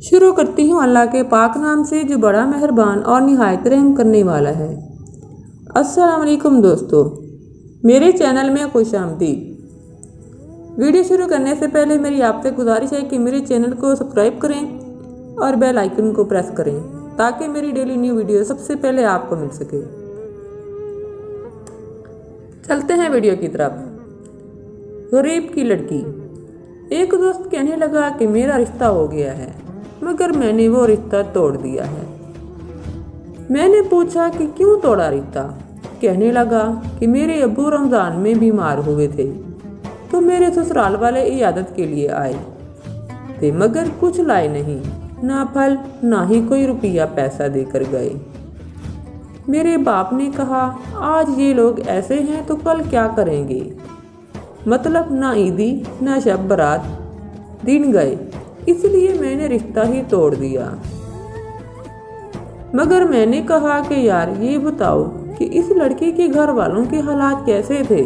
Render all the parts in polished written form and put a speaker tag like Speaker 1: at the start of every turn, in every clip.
Speaker 1: शुरू करती हूँ अल्लाह के पाक नाम से जो बड़ा मेहरबान और निहायत रहम करने वाला है। अस्सलाम वालेकुम दोस्तों, मेरे चैनल में खुशामदीद। वीडियो शुरू करने से पहले मेरी आपसे गुजारिश है कि मेरे चैनल को सब्सक्राइब करें और बेल आइकन को प्रेस करें ताकि मेरी डेली न्यू वीडियो सबसे पहले आपको मिल सके। चलते हैं वीडियो की तरफ। गरीब की लड़की। एक दोस्त कहने लगा कि मेरा रिश्ता हो गया है, मगर मैंने वो रिश्ता तोड़ दिया है। मैंने पूछा कि क्यों तोड़ा रिश्ता? कहने लगा कि मेरे अब्बू रमज़ान में बीमार हुए थे तो मेरे ससुराल वाले इयादत के लिए आए थे, मगर कुछ लाए नहीं, ना फल ना ही कोई रुपया पैसा देकर गए। मेरे बाप ने कहा आज ये लोग ऐसे हैं तो कल क्या करेंगे। मतलब ना ईदी ना शब बरात दिन गए, इसलिए मैंने रिश्ता ही तोड़ दिया। मगर मैंने कहा कि यार ये बताओ कि इस लड़के के घर वालों के हालात कैसे थे।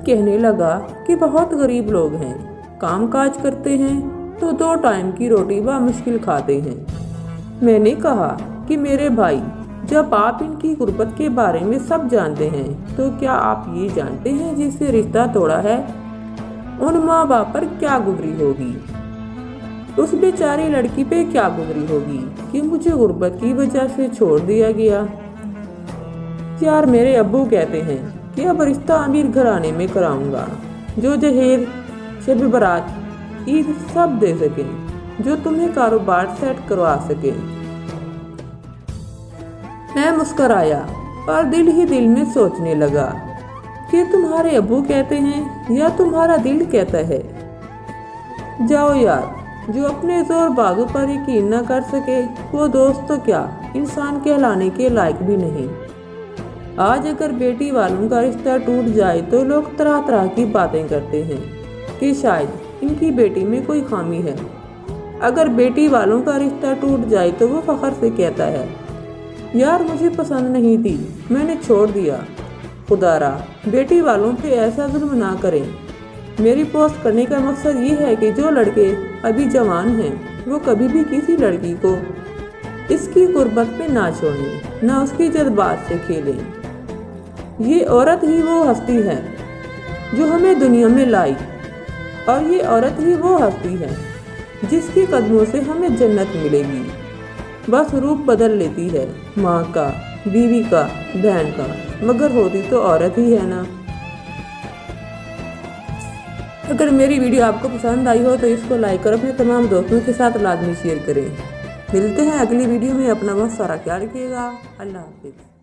Speaker 1: कहने लगा कि बहुत गरीब लोग हैं, काम काज करते हैं तो 2 टाइम की रोटी मुश्किल खाते हैं। मैंने कहा कि मेरे भाई, जब आप इनकी गुर्बत के बारे में सब जानते हैं तो क्या आप ये जानते हैं जिससे रिश्ता तोड़ा है उन माँ बाप पर क्या गुजरी होगी, उस बेचारी लड़की पे क्या गुजरी होगी कि मुझे गुर्बत की वजह से छोड़ दिया गया। यार मेरे अब्बू कहते हैं कि अब रिश्ता अमीर घराने में कराऊंगा, जो जहेज शब बरात ईद सब दे सके, जो तुम्हें कारोबार सेट करवा सके। मैं मुस्कराया और दिल ही दिल में सोचने लगा कि तुम्हारे अब्बू कहते हैं या तुम्हारा दिल कहता है। जाओ यार, जो अपने जोर बाजू पर यकीन न कर सके वो दोस्त तो क्या इंसान कहलाने के लायक भी नहीं। आज अगर बेटी वालों का रिश्ता टूट जाए तो लोग तरह तरह की बातें करते हैं कि शायद इनकी बेटी में कोई खामी है। अगर बेटी वालों का रिश्ता टूट जाए तो वो फख्र से कहता है यार मुझे पसंद नहीं थी, मैंने छोड़ दिया। खुदारा बेटी वालों पे ऐसा जुल्म ना करें। मेरी पोस्ट करने का मकसद ये है कि जो लड़के अभी जवान हैं वो कभी भी किसी लड़की को इसकी गुर्बत पे ना छोड़ें, ना उसकी जज्बात से खेलें। ये औरत ही वो हस्ती है जो हमें दुनिया में लाई, और ये औरत ही वो हस्ती है जिसके कदमों से हमें जन्नत मिलेगी। बस रूप बदल लेती है माँ का, बीवी का, बहन का, मगर होती तो औरत ही है ना। अगर मेरी वीडियो आपको पसंद आई हो तो इसको लाइक और अपने तमाम दोस्तों के साथ लाजमी शेयर करें। मिलते हैं अगली वीडियो में। अपना बहुत सारा ख्याल रखिएगा। अल्लाह हाफिज़।